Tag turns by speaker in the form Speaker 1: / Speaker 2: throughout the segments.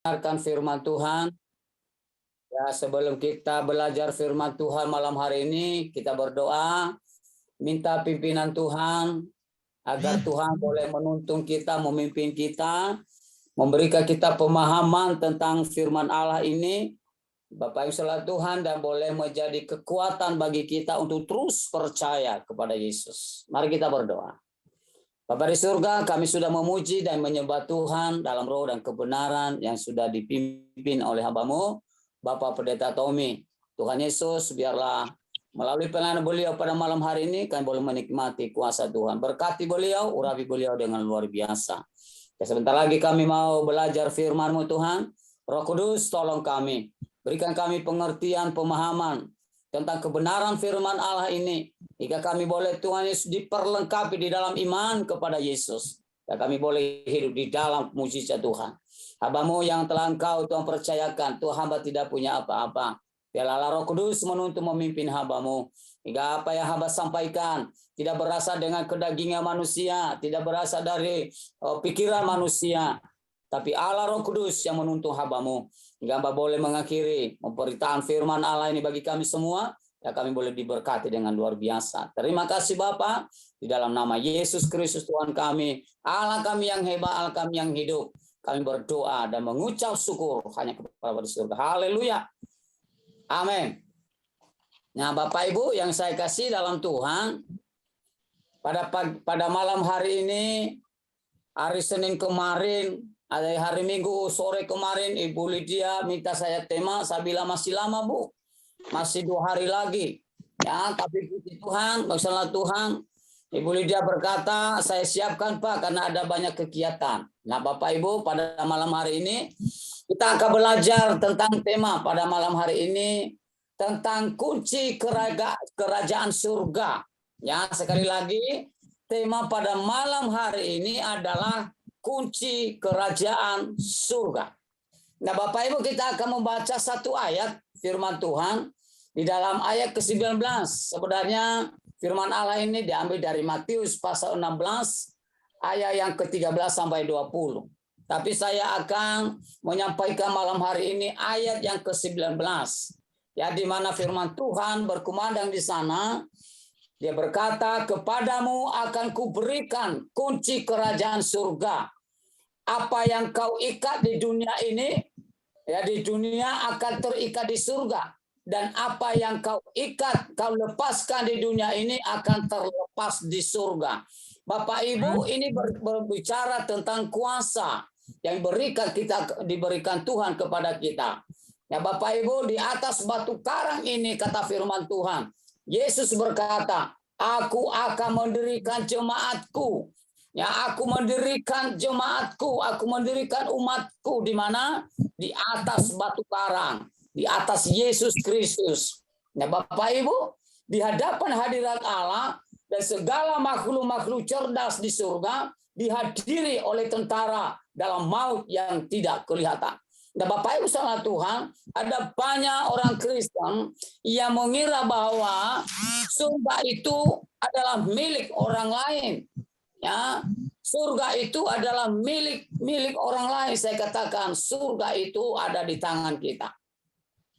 Speaker 1: mendengarkan firman Tuhan. Ya, sebelum kita belajar firman Tuhan malam hari ini, kita berdoa, minta pimpinan Tuhan, agar Tuhan boleh menuntun kita, memimpin kita, memberikan kita pemahaman tentang firman Allah ini, Bapak Ibu saudara Tuhan, dan boleh menjadi kekuatan bagi kita untuk terus percaya kepada Yesus. Mari kita berdoa. Bapa di surga, kami sudah memuji dan menyembah Tuhan dalam roh dan kebenaran yang sudah dipimpin oleh hamba-Mu, Bapak Pendeta Tommy. Tuhan Yesus, biarlah melalui pelayanan beliau pada malam hari ini, kami boleh menikmati kuasa Tuhan. Berkati beliau, urapi beliau dengan luar biasa. Ya, sebentar lagi kami mau belajar firman-Mu Tuhan. Roh Kudus, tolong kami. Berikan kami pengertian, pemahaman tentang kebenaran firman Allah ini. Jika kami boleh Tuhan Yesus diperlengkapi di dalam iman kepada Yesus. Dan kami boleh hidup di dalam mujizat Tuhan. Hamba-Mu yang telah Engkau Tuhan percayakan, Tuhan hamba tidak punya apa-apa. Biarlah Roh Kudus menuntun memimpin hamba-Mu. Hingga apa yang hamba sampaikan tidak berasal dengan kedagingan manusia, tidak berasal dari pikiran manusia. Tapi Allah Roh Kudus yang menuntun hamba-Mu. Hingga hamba boleh mengakhiri pemberitaan firman Allah ini bagi kami semua. Ya, kami boleh diberkati dengan luar biasa. Terima kasih Bapa, di dalam nama Yesus Kristus Tuhan kami, Allah kami yang hebat, Allah kami yang hidup. Kami berdoa dan mengucap syukur hanya kepada surga. Haleluya. Amin. Nah, Bapak Ibu yang saya kasih dalam Tuhan, pada malam hari ini, hari Senin kemarin, hari Minggu sore kemarin, Ibu Lydia minta saya tema. Saya bilang masih lama Bu, masih 2 hari lagi. Ya, tapi puji Tuhan, masalah Tuhan. Ibu Lydia berkata, saya siapkan Pak karena ada banyak kegiatan. Nah Bapak Ibu, pada malam hari ini kita akan belajar tentang tema pada malam hari ini tentang kunci kerajaan surga. Ya, sekali lagi tema pada malam hari ini adalah kunci kerajaan surga. Nah Bapak Ibu, kita akan membaca satu ayat firman Tuhan di dalam ayat ke-19. Sebenarnya firman Allah ini diambil dari Matius pasal 16 ayat yang ke-13 sampai 20. Tapi saya akan menyampaikan malam hari ini ayat yang ke-19. Ya, di mana firman Tuhan berkumandang di sana. Dia berkata, kepadamu akan kuberikan kunci kerajaan surga. Apa yang kau ikat di dunia ini, ya di dunia akan terikat di surga. Dan apa yang kau ikat, kau lepaskan di dunia ini akan terlepas di surga. Bapak Ibu, ini berbicara tentang kuasa yang diberikan Tuhan kepada kita. Ya Bapak Ibu, di atas batu karang ini kata firman Tuhan, Yesus berkata, aku akan mendirikan jemaatku. Ya, aku mendirikan jemaatku, aku mendirikan umatku di mana? Di atas batu karang, di atas Yesus Kristus. Nah, Bapak Ibu, di hadapan hadirat Allah dan segala makhluk-makhluk cerdas di surga dihadiri oleh tentara dalam maut yang tidak kelihatan. Nah, Bapak Ibu saudara Tuhan, ada banyak orang Kristen yang mengira bahwa surga itu adalah milik orang lain. Ya, surga itu adalah milik orang lain. Saya katakan surga itu ada di tangan kita.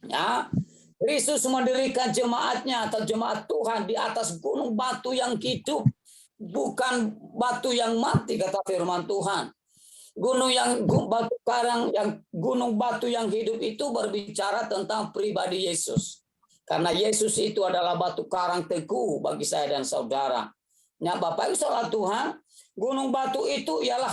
Speaker 1: Ya, Kristus mendirikan jemaatnya atau jemaat Tuhan di atas gunung batu yang hidup, bukan batu yang mati kata firman Tuhan. Gunung batu yang hidup itu berbicara tentang pribadi Yesus. Karena Yesus itu adalah batu karang teguh bagi saya dan saudara. Nah, Bapak Ibu saudara Tuhan, gunung batu itu ialah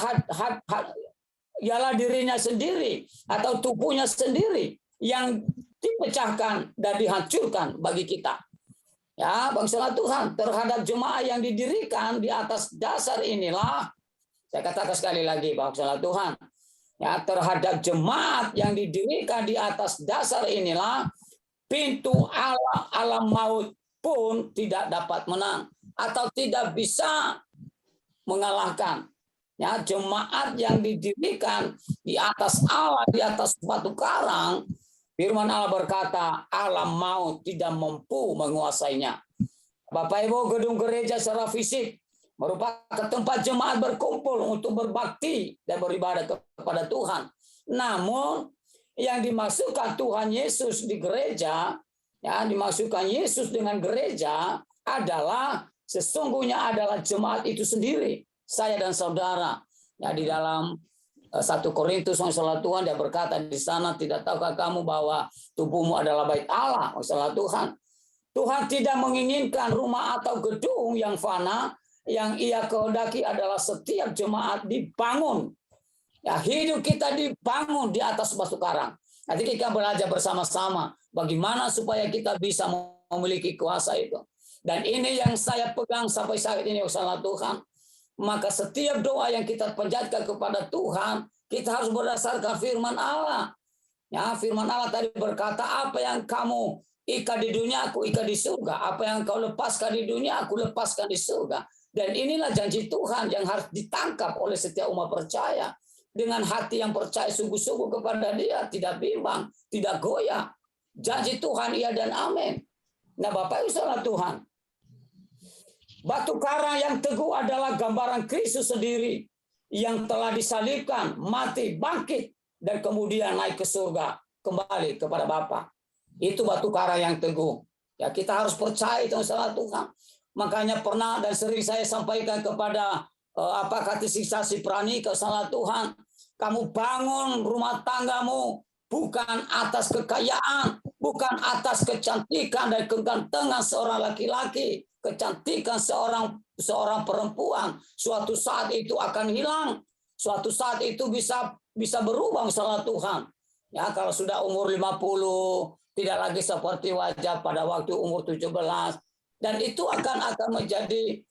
Speaker 1: dirinya sendiri atau tubuhnya sendiri yang dipecahkan dan dihancurkan bagi kita. Ya, bangsa Tuhan, terhadap jemaah yang didirikan di atas dasar inilah, saya katakan sekali lagi, bangsa Tuhan, ya, terhadap jemaat yang didirikan di atas dasar inilah, pintu alam maut pun tidak dapat menang atau tidak bisa mengalahkan. Ya, jemaat yang didirikan di atas Allah, di atas batu karang, firman Allah berkata, alam maut tidak mampu menguasainya. Bapak Ibu, gedung gereja secara fisik merupakan tempat jemaat berkumpul untuk berbakti dan beribadah kepada Tuhan. Namun yang dimaksudkan Tuhan Yesus di gereja, ya dimaksudkan Yesus dengan gereja adalah sesungguhnya adalah jemaat itu sendiri, saya dan saudara. Ya di dalam 1 Korintus masalah Tuhan dia berkata di sana, tidak tahukah kamu bahwa tubuhmu adalah bait Allah, masalah Tuhan. Tuhan tidak menginginkan rumah atau gedung yang fana, yang Ia kehendaki adalah setiap jemaat dibangun. Ya, hidup kita dibangun di atas batu karang. Nanti kita belajar bersama-sama bagaimana supaya kita bisa memiliki kuasa itu. Dan ini yang saya pegang sampai saat ini, masalah Tuhan. Maka setiap doa yang kita panjatkan kepada Tuhan, kita harus berdasarkan firman Allah. Ya, firman Allah tadi berkata, apa yang kamu ikat di dunia, aku ikat di surga. Apa yang kau lepaskan di dunia, aku lepaskan di surga. Dan inilah janji Tuhan yang harus ditangkap oleh setiap umat percaya. Dengan hati yang percaya sungguh-sungguh kepada Dia, tidak bimbang, tidak goyah. Janji Tuhan iya dan amin. Nah, Bapak Ibu saudara Tuhan, batu karang yang teguh adalah gambaran Kristus sendiri yang telah disalibkan, mati, bangkit, dan kemudian naik ke surga, kembali kepada Bapa. Itu batu karang yang teguh. Ya, kita harus percaya itu salah Tuhan. Makanya pernah dan sering saya sampaikan kepada katekisasi Pranika, salah Tuhan, kamu bangun rumah tanggamu bukan atas kekayaan, bukan atas kecantikan dan kegantengan seorang laki-laki, kecantikan seorang perempuan. Suatu saat itu akan hilang, suatu saat itu bisa berubah, salah Tuhan. Ya, kalau sudah umur 50 tidak lagi seperti wajah pada waktu umur 17, dan itu akan menjadi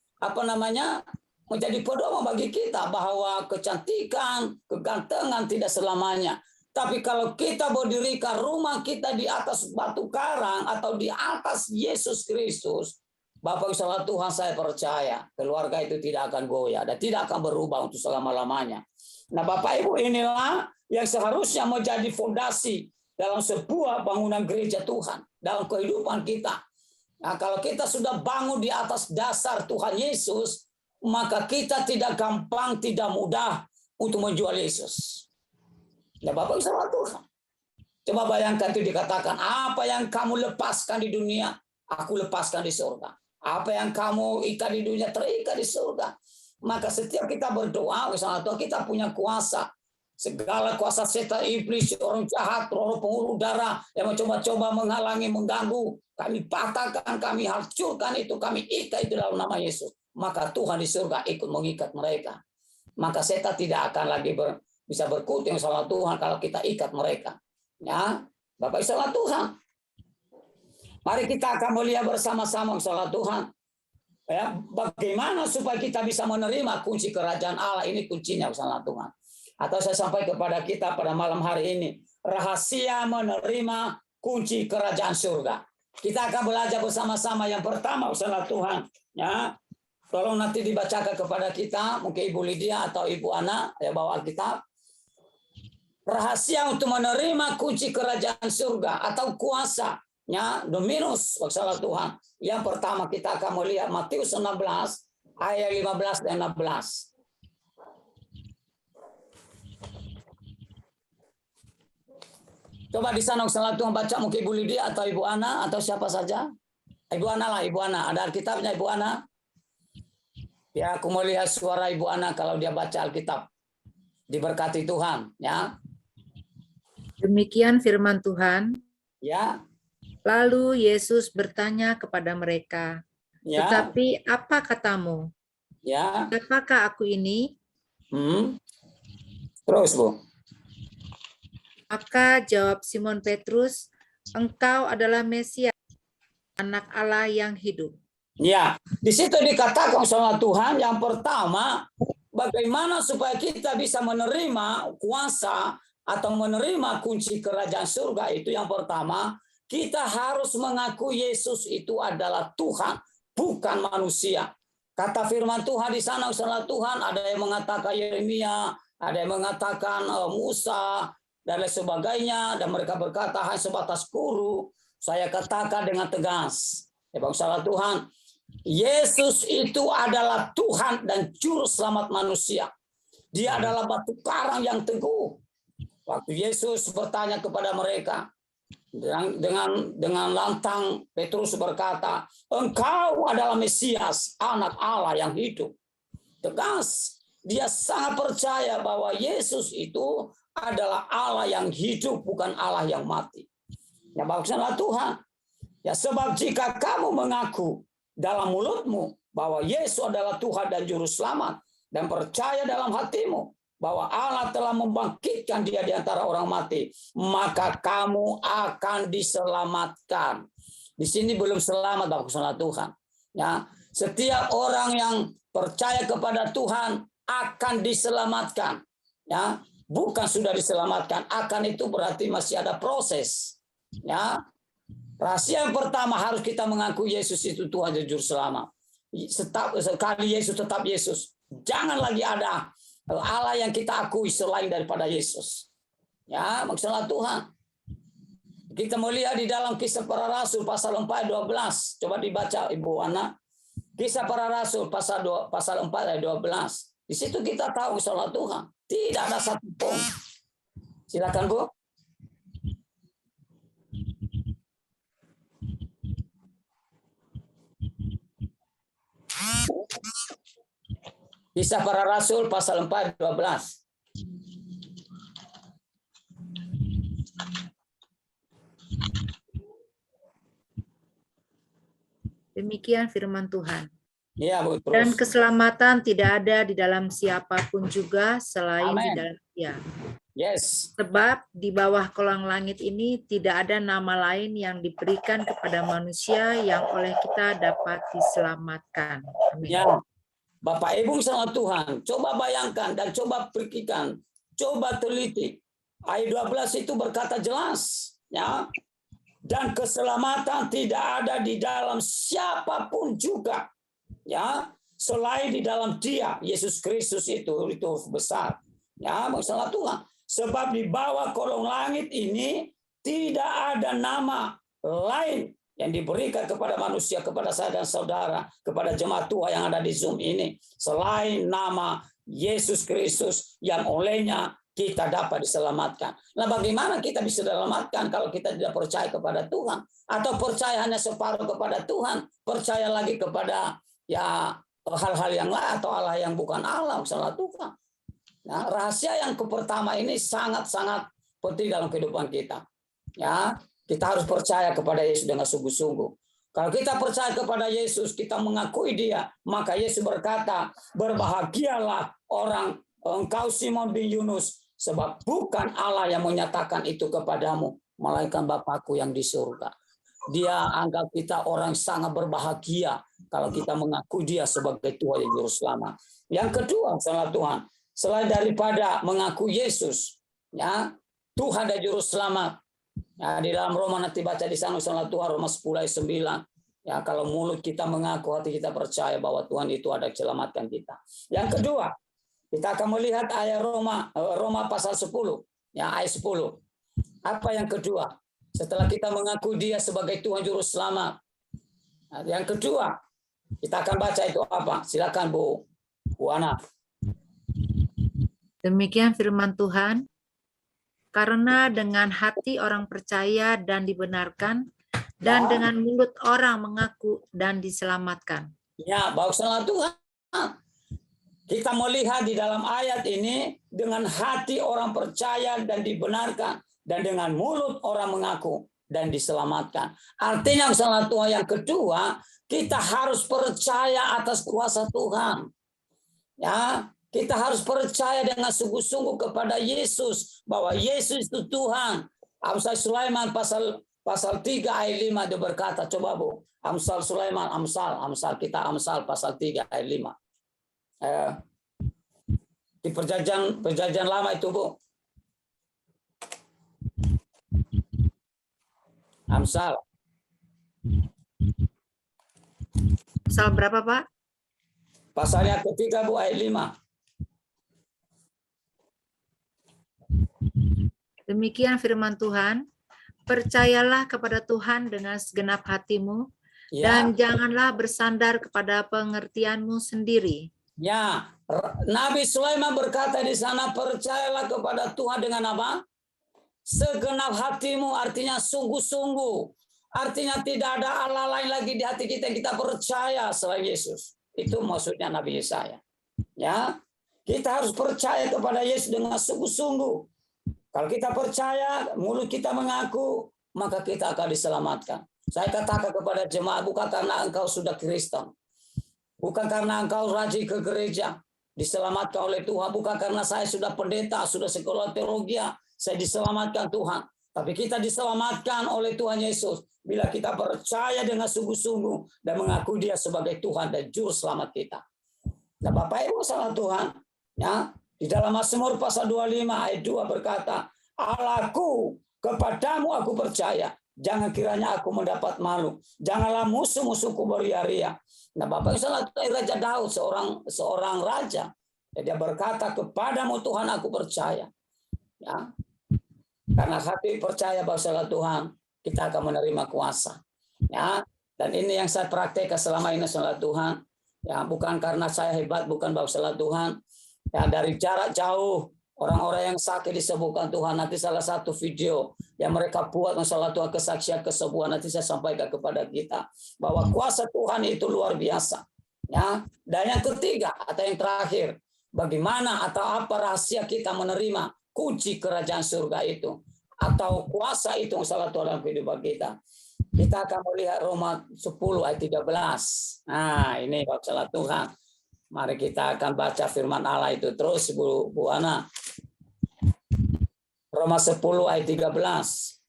Speaker 1: menjadi pedoman bagi kita bahwa kecantikan, kegantengan tidak selamanya. Tapi kalau kita berdirikan rumah kita di atas batu karang atau di atas Yesus Kristus, Bapak saudara Tuhan, saya percaya keluarga itu tidak akan goyah dan tidak akan berubah untuk selama-lamanya. Nah, Bapak Ibu, inilah yang seharusnya menjadi fondasi dalam sebuah bangunan gereja Tuhan, dalam kehidupan kita. Nah, kalau kita sudah bangun di atas dasar Tuhan Yesus, maka kita tidak gampang, tidak mudah untuk menjual Yesus. Ya, Bapak saudara Tuhan, coba bayangkan itu dikatakan, apa yang kamu lepaskan di dunia, aku lepaskan di surga. Apa yang kamu ikat di dunia, terikat di surga. Maka setiap kita berdoa, saudara Tuhan, kita punya kuasa. Segala kuasa setan, iblis, orang jahat, roh pengurus darah yang mencoba-coba menghalangi, mengganggu, kami patahkan, kami hancurkan itu, kami ikat itu dalam nama Yesus. Maka Tuhan di surga ikut mengikat mereka. Maka setan tidak akan lagi bisa berkutik sama Tuhan kalau kita ikat mereka. Ya, Bapak saudara Tuhan. Mari kita akan melihat bersama-sama saudara Tuhan. Ya, bagaimana supaya kita bisa menerima kunci kerajaan Allah, ini kuncinya saudara Tuhan. Atau saya sampaikan kepada kita pada malam hari ini, rahasia menerima kunci kerajaan surga. Kita akan belajar bersama-sama yang pertama, saudara Tuhan. Ya, tolong nanti dibacakan kepada kita, mungkin Ibu Lydia atau Ibu Ana, ya bawa Alkitab. Rahasia untuk menerima kunci kerajaan surga atau kuasa, ya, dominus, saudara Tuhan. Yang pertama kita akan melihat Matius 16 ayat 15 dan 16. Coba di sana saudara Tuhan baca, mungkin Ibu Lydia atau Ibu Ana atau siapa saja. Ibu Ana lah, Ibu Ana. Ada Alkitabnya Ibu Ana? Ya, aku mau lihat suara Ibu Ana kalau dia baca Alkitab. Diberkati Tuhan, ya.
Speaker 2: Demikian firman Tuhan.
Speaker 1: Ya.
Speaker 2: Lalu Yesus bertanya kepada mereka,
Speaker 1: Ya.
Speaker 2: tetapi apa katamu?
Speaker 1: Ya.
Speaker 2: Apakah aku ini?
Speaker 1: Terus, Bu.
Speaker 2: Maka jawab Simon Petrus, engkau adalah Mesias, anak Allah yang hidup.
Speaker 1: Ya, di situ dikatakan sama Tuhan yang pertama, bagaimana supaya kita bisa menerima kuasa atau menerima kunci kerajaan surga itu yang pertama, kita harus mengaku Yesus itu adalah Tuhan, bukan manusia. Kata firman Tuhan di sana, saudara Tuhan, ada yang mengatakan Yeremia, ada yang mengatakan Musa, dan lain sebagainya, dan mereka berkata hanya sebatas guru. Saya katakan dengan tegas, ya saudara Tuhan, Yesus itu adalah Tuhan dan juru selamat manusia. Dia adalah batu karang yang teguh. Waktu Yesus bertanya kepada mereka, dengan lantang Petrus berkata, "Engkau adalah Mesias, anak Allah yang hidup." Tegas, dia sangat percaya bahwa Yesus itu adalah Allah yang hidup, bukan Allah yang mati. Ya, maksudnya Tuhan. Ya, sebab jika kamu mengaku dalam mulutmu bahwa Yesus adalah Tuhan dan Juru Selamat, dan percaya dalam hatimu bahwa Allah telah membangkitkan dia di antara orang mati, maka kamu akan diselamatkan. Di sini belum selamat, maksudnya Tuhan. Ya, setiap orang yang percaya kepada Tuhan akan diselamatkan. Ya, bukan sudah diselamatkan, akan itu berarti masih ada proses. Ya, rahasia yang pertama harus kita mengaku Yesus itu Tuhan dan Juru Selamat. Sekali Yesus tetap Yesus. Jangan lagi ada Allah yang kita akui selain daripada Yesus. Ya, maksudnya Tuhan. Kita melihat di dalam Kisah Para Rasul pasal 4 ayat 12. Coba dibaca Ibu Ana. Kisah Para Rasul pasal 4 ayat 12. Di situ kita tahu maksudnya Tuhan. Tidak ada satu pun. Silakan Bu. Kisah Para Rasul pasal 4 12.
Speaker 2: Demikian firman Tuhan.
Speaker 1: Ya, Bu, terus.
Speaker 2: Dan keselamatan tidak ada di dalam siapapun juga selain di
Speaker 1: Amen.
Speaker 2: dalam Dia.
Speaker 1: Yes.
Speaker 2: Sebab di bawah kolong langit ini tidak ada nama lain yang diberikan kepada manusia yang oleh kita dapat diselamatkan. Amin.
Speaker 1: Ya, Bapak Ibu sama Tuhan, coba bayangkan dan coba pikirkan, coba teliti. Ayat 12 itu berkata jelas, ya. Dan keselamatan tidak ada di dalam siapapun juga, ya, selain di dalam Dia, Yesus Kristus itu besar. Ya, masalah Tuhan. Sebab di bawah kolong langit ini tidak ada nama lain yang diberikan kepada manusia, kepada saya dan saudara, kepada jemaat Tuhan yang ada di Zoom ini, selain nama Yesus Kristus yang olehnya kita dapat diselamatkan. Nah, bagaimana kita bisa diselamatkan kalau kita tidak percaya kepada Tuhan? Atau percaya hanya separuh kepada Tuhan, percaya lagi kepada ya hal-hal yang lain atau Allah yang bukan Allah, salah Tuhan. Nah, rahasia yang pertama ini sangat-sangat penting dalam kehidupan kita. Ya, kita harus percaya kepada Yesus dengan sungguh-sungguh. Kalau kita percaya kepada Yesus, kita mengakui Dia, maka Yesus berkata, "Berbahagialah orang engkau Simon bin Yunus, sebab bukan Allah yang menyatakan itu kepadamu, melainkan Bapakku yang di surga." Dia anggap kita orang sangat berbahagia kalau kita mengaku Dia sebagai Tuhan yang Juru Selamat. Yang kedua, salah Tuhan, selain daripada mengaku Yesus, ya Tuhan dan Juru Selamat. Ya, di dalam Roma nanti baca di sana salah Tuhan Roma 10 ayat 9. Ya, kalau mulut kita mengaku, hati kita percaya bahwa Tuhan itu ada selamatkan kita. Yang kedua, kita akan melihat ayat Roma pasal 10, ya ayat 10. Apa yang kedua? Setelah kita mengaku Dia sebagai Tuhan Juru Selamat. Nah, yang kedua, kita akan baca itu apa? Silakan Bu Ana.
Speaker 2: Demikian firman Tuhan. Karena dengan hati orang percaya dan dibenarkan, dan dengan mulut orang mengaku dan diselamatkan.
Speaker 1: Ya, baiklah Tuhan. Kita melihat di dalam ayat ini, dengan hati orang percaya dan dibenarkan, dan dengan mulut orang mengaku dan diselamatkan. Artinya salah Tuhan yang kedua, kita harus percaya atas kuasa Tuhan. Ya, kita harus percaya dengan sungguh-sungguh kepada Yesus, bahwa Yesus itu Tuhan. Amsal Sulaiman pasal 3 ayat 5 dia berkata, coba Bu, Amsal Sulaiman, Amsal kita Amsal pasal 3 ayat 5. Di perjanjian lama itu Bu. Amsal.
Speaker 2: Amsal berapa Pak?
Speaker 1: Pasalnya ketiga Bu ayat 5.
Speaker 2: Demikian firman Tuhan, percayalah kepada Tuhan dengan segenap hatimu, dan janganlah bersandar kepada pengertianmu sendiri.
Speaker 1: Ya, Nabi Sulaiman berkata di sana, percayalah kepada Tuhan dengan apa? segenap hatimu artinya sungguh-sungguh. Artinya tidak ada Allah lain lagi di hati kita yang kita percaya selain Yesus. Itu maksudnya Nabi Yesaya. Ya, kita harus percaya kepada Yesus dengan sungguh-sungguh. Kalau kita percaya, mulut kita mengaku, maka kita akan diselamatkan. Saya katakan kepada jemaat, bukan karena engkau sudah Kristen, bukan karena engkau rajin ke gereja, diselamatkan oleh Tuhan, bukan karena saya sudah pendeta, sudah sekolah teologi, saya diselamatkan Tuhan. Tapi kita diselamatkan oleh Tuhan Yesus bila kita percaya dengan sungguh-sungguh dan mengaku Dia sebagai Tuhan dan Juru Selamat kita. Nah, Bapak Ibu salah Tuhan, ya, di dalam Mazmur pasal 25 ayat 2 berkata, Allahku, kepadamu aku percaya, jangan kiranya aku mendapat malu, janganlah musuh-musuhku beria-ria. Nah, Bapak Ibu salah Tuhan, Raja Daud seorang raja, dia berkata, kepadamu Tuhan aku percaya. Ya, karena hati percaya bahwa salah Tuhan, kita akan menerima kuasa. Ya, dan ini yang saya praktekkan selama ini salah Tuhan. Ya, bukan karena saya hebat, bukan bahwa salah Tuhan. Ya, dari jarak jauh orang-orang yang sakit disembuhkan Tuhan. Nanti salah satu video yang mereka buat masalah Tuhan, kesaksian kesembuhan, nanti saya sampaikan kepada kita bahwa kuasa Tuhan itu luar biasa. Ya, dan yang ketiga atau yang terakhir, bagaimana atau apa rahasia kita menerima kunci kerajaan surga itu atau kuasa itu salah Tuhan dalam kehidupan kita. Kita akan melihat Roma 10 ayat 13. Nah, ini salah Tuhan. Mari kita akan baca firman Allah itu terus Bu Ana. Roma 10 ayat 13.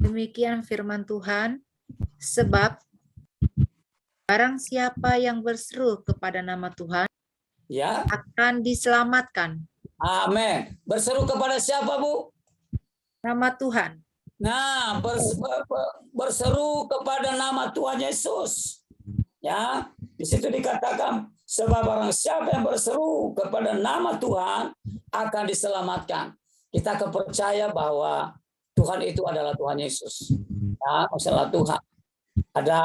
Speaker 2: Demikian firman Tuhan, sebab barang siapa yang berseru kepada nama Tuhan,
Speaker 1: Ya,
Speaker 2: akan diselamatkan.
Speaker 1: amin. Berseru kepada siapa, Bu?
Speaker 2: Nama Tuhan.
Speaker 1: Nah, berseru kepada nama Tuhan Yesus. Ya, di situ dikatakan sebab barang siapa yang berseru kepada nama Tuhan akan diselamatkan. Kita akan percaya bahwa Tuhan itu adalah Tuhan Yesus. Ya, masalah Tuhan. Ada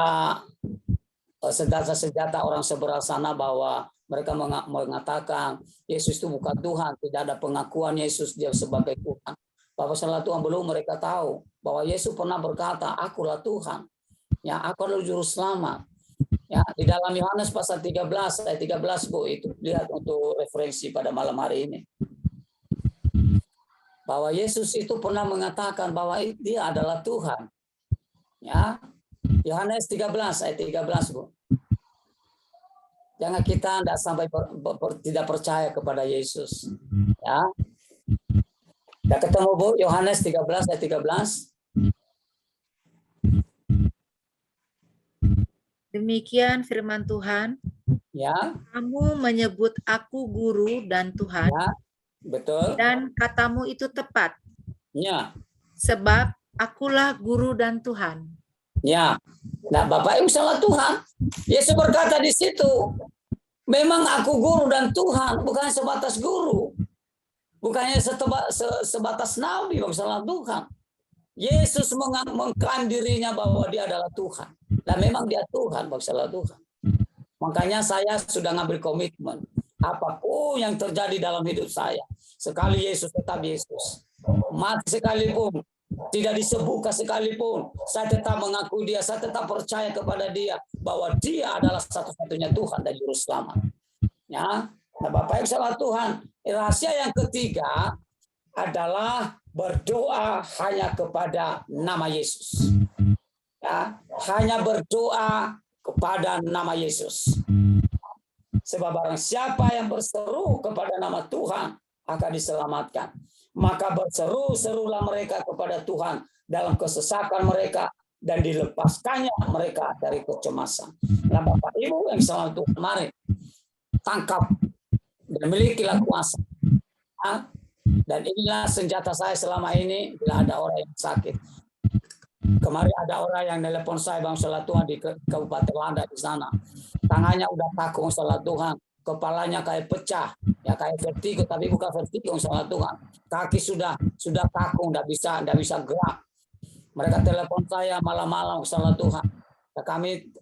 Speaker 1: senjata-senjata orang seberang sana bahwa mereka mengatakan Yesus itu bukan Tuhan, tidak ada pengakuan Yesus dia sebagai Tuhan. Bapak salah Tuhan, belum mereka tahu bahwa Yesus pernah berkata, akulah Tuhan. Ya, aku adalah juru selamat. Ya, di dalam Yohanes pasal 13 ayat 13 Bu, itu lihat untuk referensi pada malam hari ini. Bahwa Yesus itu pernah mengatakan bahwa dia adalah Tuhan. Ya. Yohanes 13 ayat 13 Bu. Jangan kita tidak sampai tidak percaya kepada Yesus. Ya. Sudah ketemu Bu, Yohanes 13 ayat 13.
Speaker 2: Demikian firman Tuhan.
Speaker 1: Ya.
Speaker 2: Kamu menyebut aku guru dan Tuhan.
Speaker 1: Ya, betul.
Speaker 2: Dan katamu itu tepat.
Speaker 1: Ya.
Speaker 2: Sebab akulah guru dan Tuhan.
Speaker 1: Ya. Nah, Bapak Ibu salah Tuhan. Yesus berkata di situ, memang aku guru dan Tuhan, bukan sebatas guru. Bukannya sebatas nabi, salah Tuhan. Yesus mengklaim dirinya bahwa dia adalah Tuhan. Dan memang dia Tuhan, salah Tuhan. Makanya saya sudah ngambil komitmen. Apapun yang terjadi dalam hidup saya, sekali Yesus tetap Yesus. Mati sekalipun, tidak disembuhkan sekalipun, saya tetap mengaku dia, saya tetap percaya kepada dia, bahwa dia adalah satu-satunya Tuhan dan Juru Selamat. Ya, nah Bapak Ibu salah Tuhan, rahasia yang ketiga adalah berdoa hanya kepada nama Yesus. Ya, hanya berdoa kepada nama Yesus. Sebab barang siapa yang berseru kepada nama Tuhan akan diselamatkan. Maka berseru-serulah mereka kepada Tuhan dalam kesesakan mereka dan dilepaskannya mereka dari kecemasan. Nah Bapak Ibu yang salah Tuhan, mari tangkap dan milikilah kuasa. Dan inilah senjata saya selama ini bila ada orang yang sakit. Kemarin ada orang yang nelpon saya, Bang salah Tuhan, di Kabupaten Landa di sana. Tangannya udah kaku salah Tuhan, kepalanya kayak pecah, ya kayak vertigo, tapi bukan vertigo salah Tuhan. Kaki sudah kaku, enggak bisa gerak. Mereka telepon saya malam-malam salah Tuhan.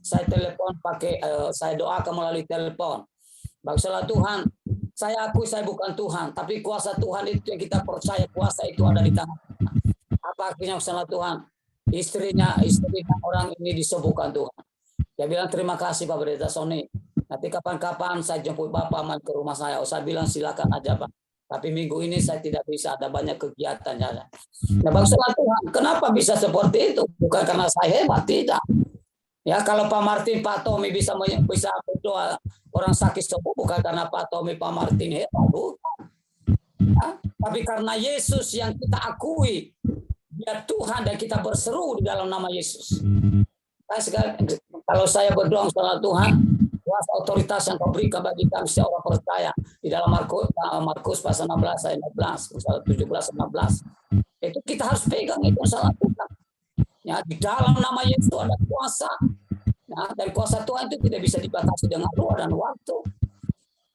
Speaker 1: Saya telepon saya doakan melalui telepon. Maksudnya Tuhan, saya akui saya bukan Tuhan, tapi kuasa Tuhan itu yang kita percaya, kuasa itu ada di tangan. Apa akhirnya maksudnya Tuhan? Istrinya orang ini disembuhkan Tuhan. Dia bilang terima kasih Pak Pendeta Sony. Nanti kapan-kapan saya jemput Bapak main ke rumah saya. Saya bilang silakan aja Pak. Tapi minggu ini saya tidak bisa, ada banyak kegiatan. Nah maksudnya Tuhan, kenapa bisa seperti itu? Bukan karena saya hebat, tidak. Ya kalau Pak Martin, Pak Tommy bisa berdoa orang sakit sembuh bukan karena Pak Tommy, Pak Martin hebat, bukan. Ya, tapi karena Yesus yang kita akui, dia Tuhan dan kita berseru di dalam nama Yesus. Kalau saya berdoa kepada Tuhan, kuasa otoritas yang kau berikan bagi kami seorang percaya di dalam Markus pasal 16 ayat 16, 17 16. Itu kita harus pegang itu salah Tuhan. Ya, di dalam nama Yesus ada kuasa. Nah, dan kuasa Tuhan itu tidak bisa dibatasi dengan ruang dan waktu.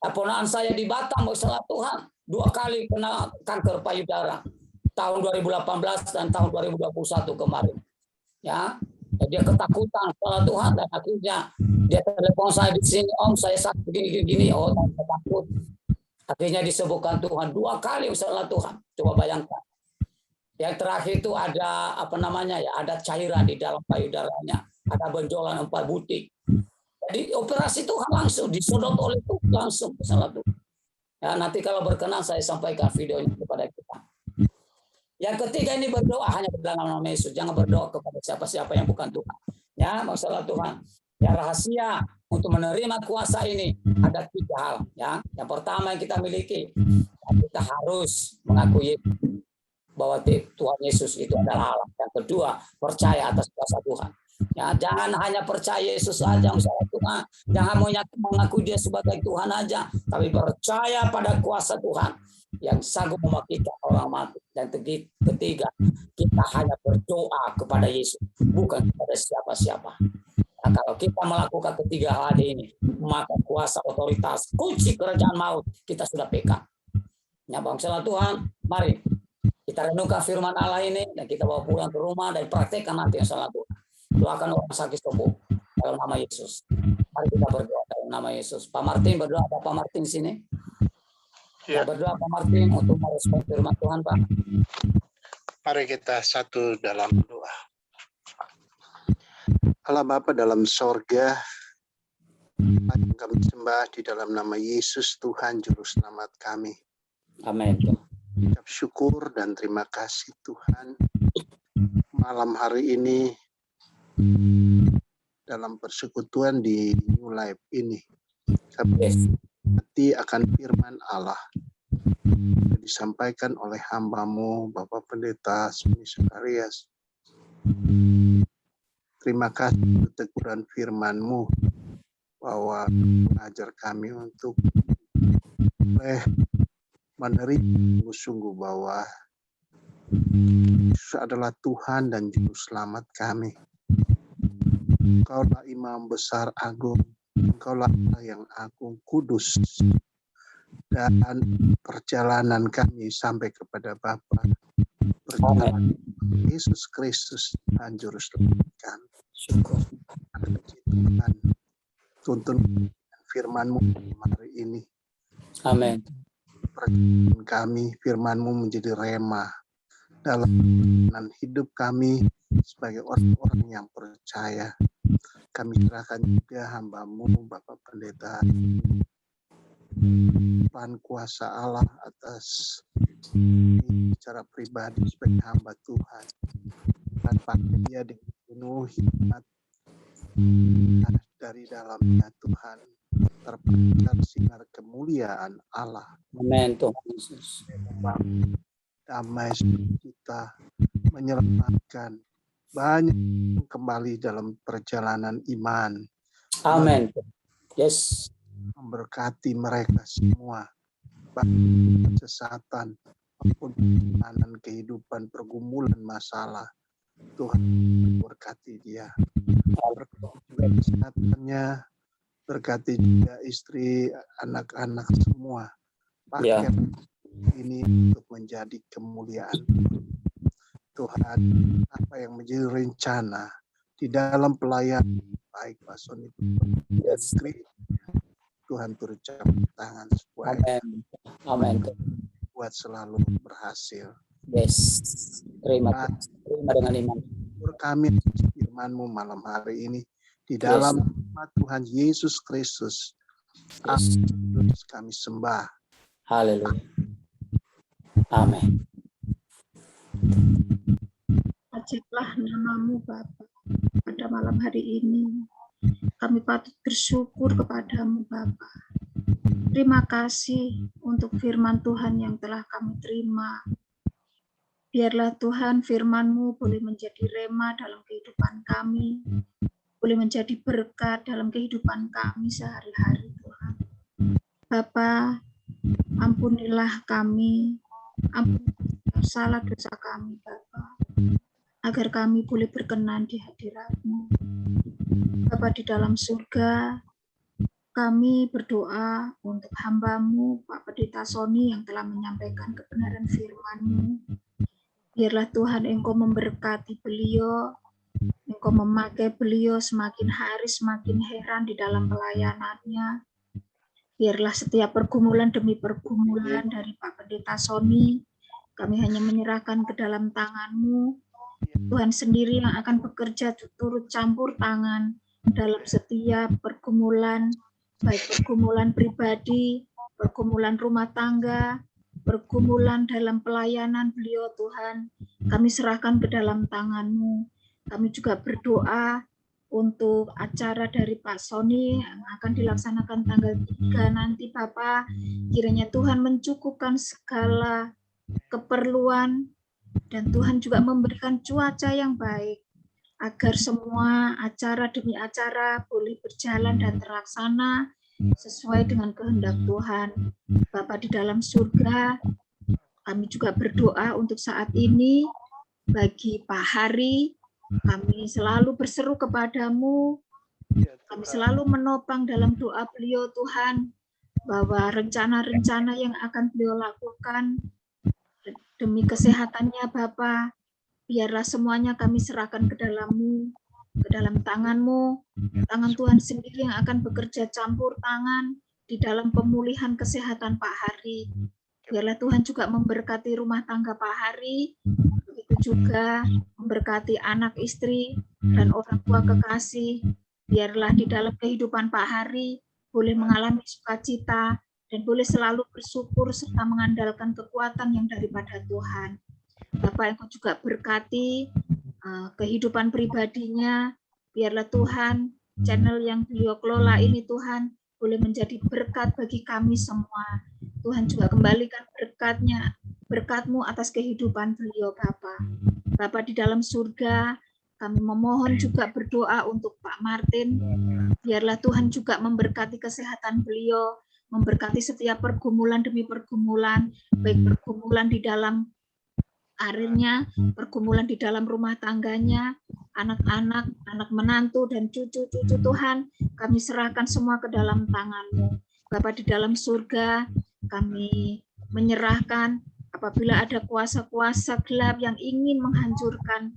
Speaker 1: Ponakan saya di Batam, salah Tuhan, 2 kali kena kanker payudara. Tahun 2018 dan tahun 2021 kemarin. Ya, dia ketakutan salah Tuhan dan akhirnya dia telepon saya di sini, Om saya sakit begini. Oh, saya takut. Akhirnya disembuhkan Tuhan 2 kali salah Tuhan. Coba bayangkan. Yang terakhir itu ada ada cairan di dalam payudaranya. Ada benjolan 4 butik. Jadi operasi Tuhan langsung disodot oleh Tuhan langsung salah Tuhan. Ya, nanti kalau berkenan saya sampaikan videonya kepada kita. Yang ketiga ini berdoa hanya dalam nama Yesus. Jangan berdoa kepada siapa-siapa yang bukan Tuhan. Ya, masalah Tuhan. Ya rahasia untuk menerima kuasa ini ada 3 hal. Ya, yang pertama yang kita miliki, kita harus mengakui bahwa Tuhan Yesus itu adalah Allah. Yang kedua, percaya atas kuasa Tuhan. Ya, jangan hanya percaya Yesus saja, misalnya Tuhan. Jangan mengaku dia sebagai Tuhan aja, tapi percaya pada kuasa Tuhan yang sanggup membangkitkan orang mati. Dan ketiga, kita hanya berdoa kepada Yesus, bukan kepada siapa-siapa. Nah, kalau kita melakukan 3 hal ini, maka kuasa otoritas, kunci kerajaan maut, kita sudah pegang. Ya, bangsa Tuhan, mari kita renungkan firman Allah ini dan kita bawa pulang ke rumah dan praktekkan nanti yang salah Tuhan. Doakan orang sakit sembuh dalam nama Yesus. Mari kita berdoa dalam nama Yesus. Pak Martin berdoa, Pak Martin sini. Ya. Berdoa Pak Martin untuk merespon firman Tuhan, Pak.
Speaker 3: Mari kita satu dalam doa. Allah Bapa dalam sorga, kami sembah di dalam nama Yesus Tuhan Juru Selamat kami.
Speaker 1: Amin.
Speaker 3: Ucap syukur dan terima kasih Tuhan. Malam hari ini dalam persekutuan di New Life ini kami mengerti akan firman Allah yang disampaikan oleh hamba-Mu Bapak Pendeta Sony Sakarias. Terima kasih untuk teguran firman-Mu bahwa mengajar kami untuk menerima sungguh bahwa Yesus adalah Tuhan dan Juru Selamat kami. Engkaulah Imam besar agung, Engkaulah Allah yang agung kudus, dan perjalanan kami sampai kepada Bapa, perjalanan Yesus Kristus dan Juru Selamat kami.
Speaker 1: Syukur.
Speaker 3: Tuhan, tuntun firman-Mu hari ini.
Speaker 1: Amin.
Speaker 3: Perjalanan kami, firman-Mu menjadi rema dalam perjalanan hidup kami sebagai orang-orang yang percaya. Kami serahkan juga hamba-Mu Bapak Pendeta Tuhan kuasa Allah atas secara pribadi sebagai hamba Tuhan, dan pakai dia dengan penuh hikmat dari dalamnya Tuhan terpancar sinar kemuliaan Allah.
Speaker 1: Amin Tuhan Yesus.
Speaker 3: Damai kita menyelamatkan banyak kembali dalam perjalanan iman.
Speaker 1: Amin. Yes.
Speaker 3: Memberkati mereka semua, baik kesesatan maupun perjalanan kehidupan, pergumulan masalah. Tuhan berkati dia. Berkati juga kesehatannya, berkati juga istri, anak-anak semua. Pakai ini untuk menjadi kemuliaan Tuhan. Apa yang menjadi rencana di dalam pelayanan baik Pak Sony istri, Tuhan turut campur tangan supaya
Speaker 1: Amin. Amin.
Speaker 3: buat selalu berhasil.
Speaker 1: Yes. Terima dengan iman.
Speaker 3: Kami firman-Mu malam hari ini di dalam nama Tuhan Yesus Kristus. Amin. Kami sembah.
Speaker 1: Haleluya. Amin.
Speaker 4: Terpujilah nama-Mu Bapa pada malam hari ini. Kami patut bersyukur kepada-Mu Bapa. Terima kasih untuk firman Tuhan yang telah kami terima. Biarlah Tuhan firman-Mu boleh menjadi rema dalam kehidupan kami, boleh menjadi berkat dalam kehidupan kami sehari-hari Tuhan. Bapa, ampunilah kami, ampunilah salah dosa kami Bapa, agar kami boleh berkenan di hadirat-Mu. Bapa di dalam surga, kami berdoa untuk hamba-Mu, Pak Pendeta Sony yang telah menyampaikan kebenaran firman-Mu. Biarlah Tuhan Engkau memberkati beliau, Engkau memakai beliau semakin hari semakin heran di dalam pelayanannya. Biarlah setiap pergumulan demi pergumulan dari Pak Pendeta Sony, kami hanya menyerahkan ke dalam tangan-Mu. Tuhan sendiri yang akan bekerja turut campur tangan dalam setiap pergumulan, baik pergumulan pribadi, pergumulan rumah tangga, pergumulan dalam pelayanan beliau Tuhan. Kami serahkan ke dalam tangan-Mu. Kami juga berdoa untuk acara dari Pak Sony yang akan dilaksanakan tanggal 3 nanti Bapak. Kiranya Tuhan mencukupkan segala keperluan dan Tuhan juga memberikan cuaca yang baik agar semua acara demi acara boleh berjalan dan terlaksana sesuai dengan kehendak Tuhan. Bapa di dalam surga, kami juga berdoa untuk saat ini bagi Pak Hari. Kami selalu berseru kepada-Mu, kami selalu menopang dalam doa beliau Tuhan, bahwa rencana-rencana yang akan beliau lakukan demi kesehatannya Bapa, biarlah semuanya kami serahkan ke dalam-Mu, ke dalam tangan-Mu. Tangan Tuhan sendiri yang akan bekerja campur tangan di dalam pemulihan kesehatan Pak Hari. Biarlah Tuhan juga memberkati rumah tangga Pak Hari, begitu juga memberkati anak istri dan orang tua kekasih. Biarlah di dalam kehidupan Pak Hari boleh mengalami sukacita dan boleh selalu bersyukur serta mengandalkan kekuatan yang daripada Tuhan. Bapak Engkau juga berkati kehidupan pribadinya. Biarlah Tuhan channel yang beliau kelola ini Tuhan boleh menjadi berkat bagi kami semua. Tuhan juga kembalikan berkat-Mu atas kehidupan beliau Bapa. Bapa di dalam surga, kami memohon juga berdoa untuk Pak Martin. Biarlah Tuhan juga memberkati kesehatan beliau, memberkati setiap pergumulan demi pergumulan, baik pergumulan di dalam karirnya, pergumulan di dalam rumah tangganya, anak-anak, anak menantu, dan cucu-cucu Tuhan, kami serahkan semua ke dalam tangan-Mu. Bapa di dalam surga, kami menyerahkan apabila ada kuasa-kuasa gelap yang ingin menghancurkan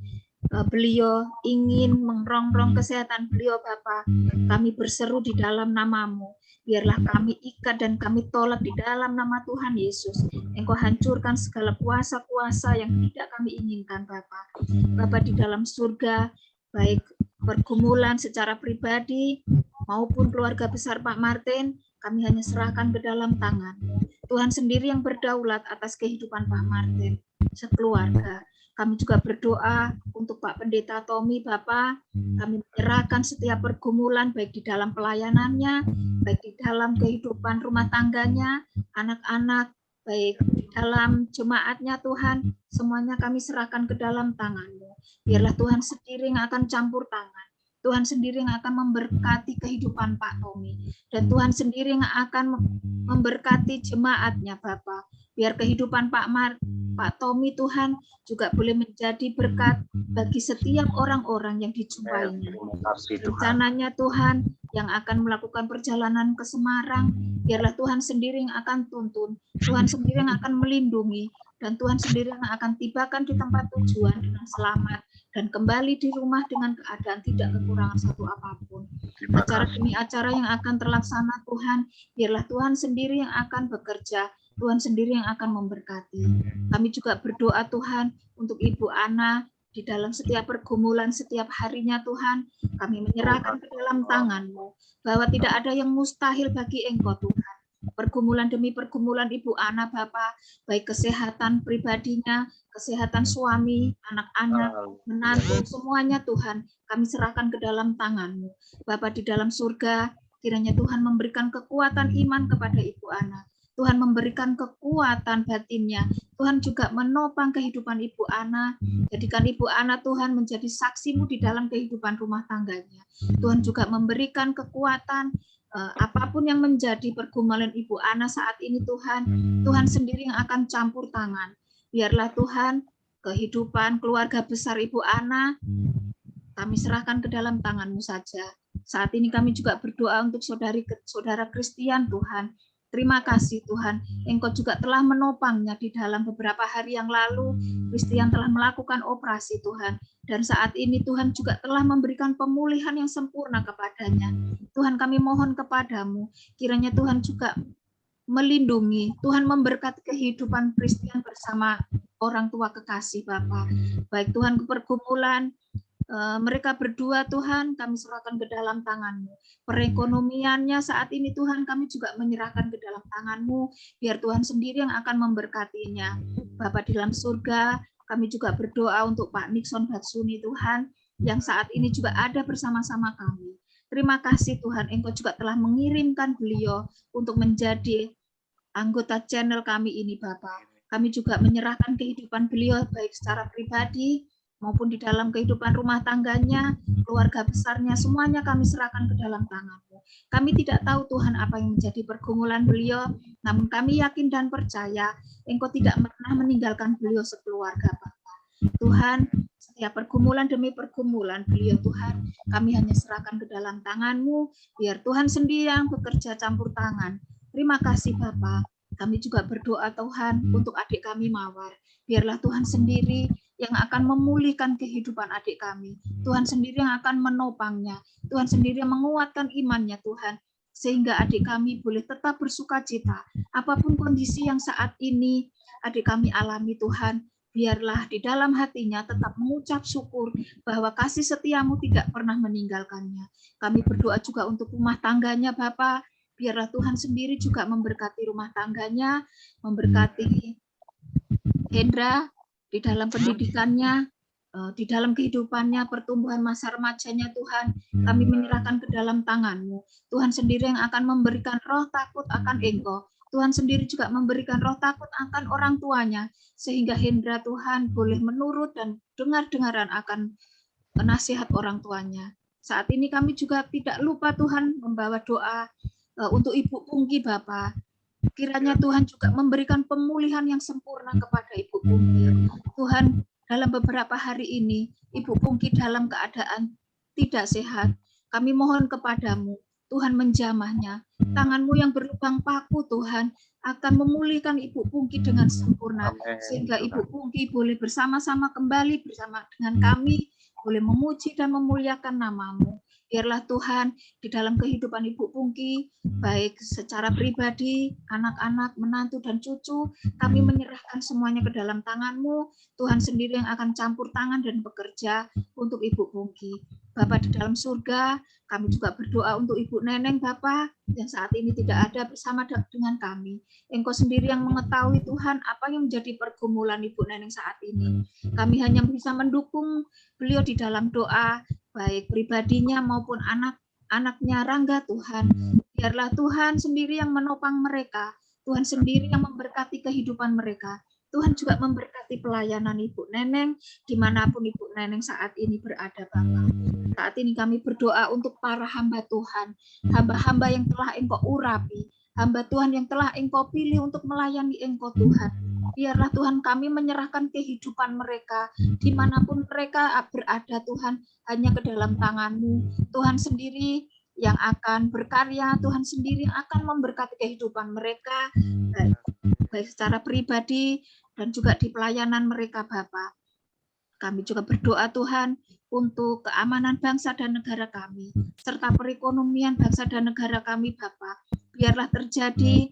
Speaker 4: beliau, ingin merongrong kesehatan beliau Bapa, kami berseru di dalam nama-Mu. Biarlah kami ikat dan kami tolak di dalam nama Tuhan Yesus. Engkau hancurkan segala kuasa-kuasa yang tidak kami inginkan Bapa. Bapa di dalam surga, baik pergumulan secara pribadi maupun keluarga besar Pak Martin, kami hanya serahkan ke dalam tangan. Tuhan sendiri yang berdaulat atas kehidupan Pak Martin sekeluarga. Kami juga berdoa untuk Pak Pendeta Tommy, Bapak. Kami menyerahkan setiap pergumulan, baik di dalam pelayanannya, baik di dalam kehidupan rumah tangganya, anak-anak, baik di dalam jemaatnya Tuhan. Semuanya kami serahkan ke dalam tangan-Mu. Biarlah Tuhan sendiri yang akan campur tangan. Tuhan sendiri yang akan memberkati kehidupan Pak Tommy. Dan Tuhan sendiri yang akan memberkati jemaatnya, Bapak. Biar kehidupan Pak Tommy Tuhan juga boleh menjadi berkat bagi setiap orang-orang yang dijumpainya. Rencananya Tuhan yang akan melakukan perjalanan ke Semarang, biarlah Tuhan sendiri yang akan tuntun, Tuhan sendiri yang akan melindungi, dan Tuhan sendiri yang akan tibakan di tempat tujuan dengan selamat. dan kembali di rumah dengan keadaan tidak kekurangan satu apapun.
Speaker 3: Terima
Speaker 4: Acara
Speaker 3: kasih.
Speaker 4: demi acara yang akan terlaksana Tuhan, biarlah Tuhan sendiri yang akan bekerja, Tuhan sendiri yang akan memberkati. Kami juga berdoa Tuhan untuk Ibu Ana di dalam setiap pergumulan setiap harinya Tuhan, kami menyerahkan ke dalam tangan-Mu, bahwa tidak ada yang mustahil bagi Engkau Tuhan. Pergumulan demi pergumulan Ibu Ana Bapa, baik kesehatan pribadinya, kesehatan suami, anak-anak, menantu, semuanya Tuhan, kami serahkan ke dalam tangan-Mu. Bapa di dalam surga, kiranya Tuhan memberikan kekuatan iman kepada Ibu Ana. Tuhan memberikan kekuatan batinnya. Tuhan juga menopang kehidupan Ibu Ana. Jadikan Ibu Ana Tuhan menjadi saksi-Mu di dalam kehidupan rumah tangganya. Tuhan juga memberikan kekuatan apapun yang menjadi pergumulan Ibu Ana saat ini Tuhan. Tuhan sendiri yang akan campur tangan. Biarlah Tuhan kehidupan keluarga besar Ibu Ana kami serahkan ke dalam tangan-Mu saja. Saat ini kami juga berdoa untuk saudara Kristian Tuhan. Terima kasih Tuhan, Engkau juga telah menopangnya di dalam beberapa hari yang lalu. Kristian telah melakukan operasi Tuhan, dan saat ini Tuhan juga telah memberikan pemulihan yang sempurna kepadanya. Tuhan kami mohon kepadamu, kiranya Tuhan juga melindungi, Tuhan memberkati kehidupan Kristian bersama orang tua kekasih Bapa. Baik Tuhan pergumulan, mereka berdua Tuhan kami serahkan ke dalam tangan-Mu. Perekonomiannya saat ini Tuhan kami juga menyerahkan ke dalam tangan-Mu, biar Tuhan sendiri yang akan memberkatinya. Bapa di dalam surga, kami juga berdoa untuk Pak Nixon Batsuni Tuhan, yang saat ini juga ada bersama-sama kami. Terima kasih Tuhan, Engkau juga telah mengirimkan beliau untuk menjadi anggota channel kami ini Bapa. Kami juga menyerahkan kehidupan beliau baik secara pribadi, maupun di dalam kehidupan rumah tangganya, keluarga besarnya, semuanya kami serahkan ke dalam tangan-Mu. Kami tidak tahu Tuhan apa yang menjadi pergumulan beliau, namun kami yakin dan percaya Engkau tidak pernah meninggalkan beliau sekeluarga Bapa. Tuhan, setiap pergumulan demi pergumulan beliau Tuhan, kami hanya serahkan ke dalam tangan-Mu, biar Tuhan sendiri yang bekerja campur tangan. Terima kasih Bapa. Kami juga berdoa Tuhan untuk adik kami Mawar. Biarlah Tuhan sendiri yang akan memulihkan kehidupan adik kami. Tuhan sendiri yang akan menopangnya. Tuhan sendiri yang menguatkan imannya Tuhan. Sehingga adik kami boleh tetap bersuka cita. Apapun kondisi yang saat ini adik kami alami Tuhan, biarlah di dalam hatinya tetap mengucap syukur bahwa kasih setia-Mu tidak pernah meninggalkannya. Kami berdoa juga untuk rumah tangganya Bapa. Biarlah Tuhan sendiri juga memberkati rumah tangganya, memberkati Hendra di dalam pendidikannya, di dalam kehidupannya, pertumbuhan masa remajanya Tuhan, kami menyerahkan ke dalam tangan-Mu. Tuhan sendiri yang akan memberikan roh takut akan Engkau. Tuhan sendiri juga memberikan roh takut akan orang tuanya, sehingga Hendra Tuhan boleh menurut dan dengar-dengaran akan nasihat orang tuanya. Saat ini kami juga tidak lupa Tuhan membawa doa untuk Ibu Pungki Bapa. Kiranya Tuhan juga memberikan pemulihan yang sempurna kepada Ibu Pungki. Tuhan, dalam beberapa hari ini, Ibu Pungki dalam keadaan tidak sehat. Kami mohon kepadamu, Tuhan menjamahnya. Tangan-Mu yang berlubang paku, Tuhan, akan memulihkan Ibu Pungki dengan sempurna. Sehingga Ibu Pungki boleh bersama-sama kembali bersama dengan kami, boleh memuji dan memuliakan nama-Mu. Biarlah Tuhan di dalam kehidupan Ibu Pungki, baik secara pribadi, anak-anak, menantu, dan cucu, kami menyerahkan semuanya ke dalam tangan-Mu. Tuhan sendiri yang akan campur tangan dan bekerja untuk Ibu Pungki. Bapa di dalam surga, kami juga berdoa untuk Ibu Neneng Bapa yang saat ini tidak ada bersama dengan kami. Engkau sendiri yang mengetahui Tuhan apa yang menjadi pergumulan Ibu Neneng saat ini. Kami hanya bisa mendukung beliau di dalam doa, baik pribadinya maupun anak-anaknya Rangga Tuhan. Biarlah Tuhan sendiri yang menopang mereka. Tuhan sendiri yang memberkati kehidupan mereka. Tuhan juga memberkati pelayanan Ibu Neneng dimanapun Ibu Neneng saat ini berada Bapak. Saat ini kami berdoa untuk para hamba Tuhan, hamba-hamba yang telah Engkau urapi, hamba Tuhan yang telah Engkau pilih untuk melayani Engkau Tuhan. Biarlah Tuhan kami menyerahkan kehidupan mereka dimanapun mereka berada Tuhan, hanya ke dalam tangan-Mu. Tuhan sendiri yang akan berkarya, Tuhan sendiri yang akan memberkati kehidupan mereka, baik secara pribadi dan juga di pelayanan mereka Bapa. Kami juga berdoa Tuhan untuk keamanan bangsa dan negara kami, serta perekonomian bangsa dan negara kami Bapa. Biarlah terjadi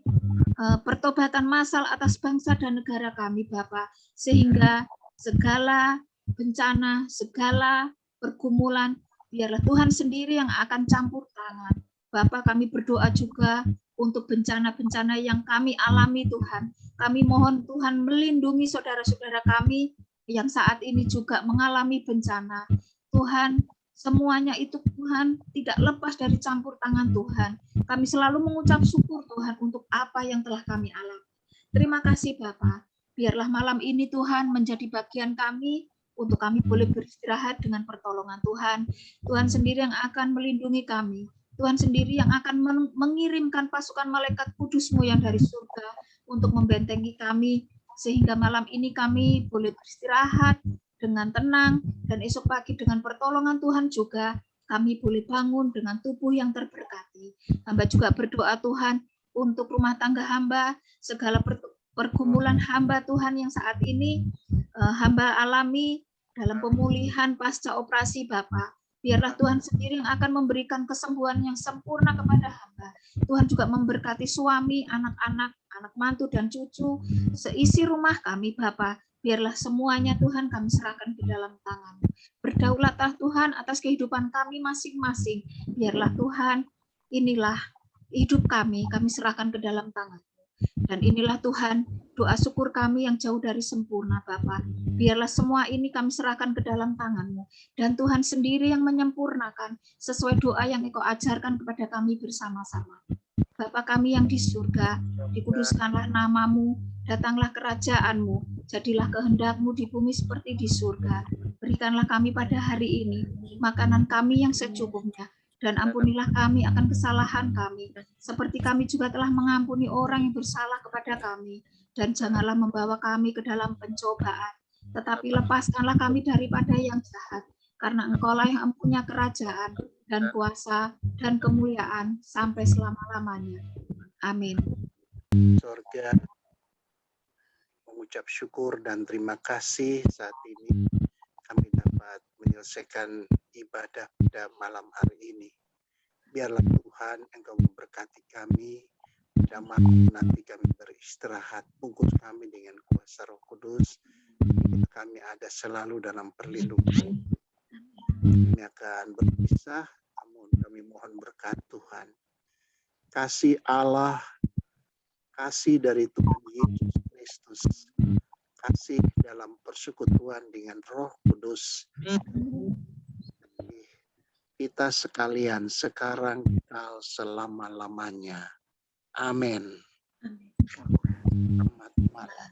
Speaker 4: pertobatan massal atas bangsa dan negara kami Bapa, sehingga segala bencana, segala pergumulan, biarlah Tuhan sendiri yang akan campur tangan. Bapa, kami berdoa juga untuk bencana-bencana yang kami alami Tuhan. Kami mohon Tuhan melindungi saudara-saudara kami yang saat ini juga mengalami bencana. Tuhan, semuanya itu Tuhan tidak lepas dari campur tangan Tuhan. Kami selalu mengucap syukur Tuhan untuk apa yang telah kami alami. Terima kasih Bapa. Biarlah malam ini Tuhan menjadi bagian kami untuk kami boleh beristirahat dengan pertolongan Tuhan. Tuhan sendiri yang akan melindungi kami. Tuhan sendiri yang akan mengirimkan pasukan malaikat kudus-Mu yang dari surga untuk membentengi kami, sehingga malam ini kami boleh beristirahat dengan tenang, dan esok pagi dengan pertolongan Tuhan juga kami boleh bangun dengan tubuh yang terberkati. Hamba juga berdoa Tuhan untuk rumah tangga hamba, segala pergumulan hamba Tuhan yang saat ini hamba alami dalam pemulihan pasca operasi Bapa. Biarlah Tuhan sendiri yang akan memberikan kesembuhan yang sempurna kepada hamba. Tuhan juga memberkati suami, anak-anak, anak mantu dan cucu, seisi rumah kami Bapa. Biarlah semuanya Tuhan kami serahkan ke dalam tangan. Berdaulatlah Tuhan atas kehidupan kami masing-masing. Biarlah Tuhan, inilah hidup kami serahkan ke dalam tangan. Dan inilah Tuhan, doa syukur kami yang jauh dari sempurna Bapa. Biarlah semua ini kami serahkan ke dalam tangan-Mu. Dan Tuhan sendiri yang menyempurnakan sesuai doa yang Engkau ajarkan kepada kami bersama-sama. Bapa kami yang di surga, dikuduskanlah nama-Mu, datanglah kerajaan-Mu, jadilah kehendak-Mu di bumi seperti di surga. Berikanlah kami pada hari ini makanan kami yang secukupnya, dan ampunilah kami akan kesalahan kami, seperti kami juga telah mengampuni orang yang bersalah kepada kami. Dan janganlah membawa kami ke dalam pencobaan, tetapi lepaskanlah kami daripada yang jahat, karena Engkau-lah yang mempunyai kerajaan dan kuasa dan kemuliaan sampai selama-lamanya. Amin.
Speaker 3: Surga, mengucap syukur dan terima kasih saat ini kami dapat menyelesaikan ibadah pada malam hari ini. Biarlah Tuhan Engkau memberkati kami pada malam nanti kami beristirahat. Bungkus kami dengan kuasa Roh Kudus. Kami ada selalu dalam perlindungan. Kami akan berpisah, namun kami mohon berkat Tuhan. Kasih Allah, kasih dari Tuhan Yesus Kristus, kasih dalam persekutuan dengan Roh Kudus, kita sekalian sekarang kekal selama-lamanya. Amin. Selamat malam.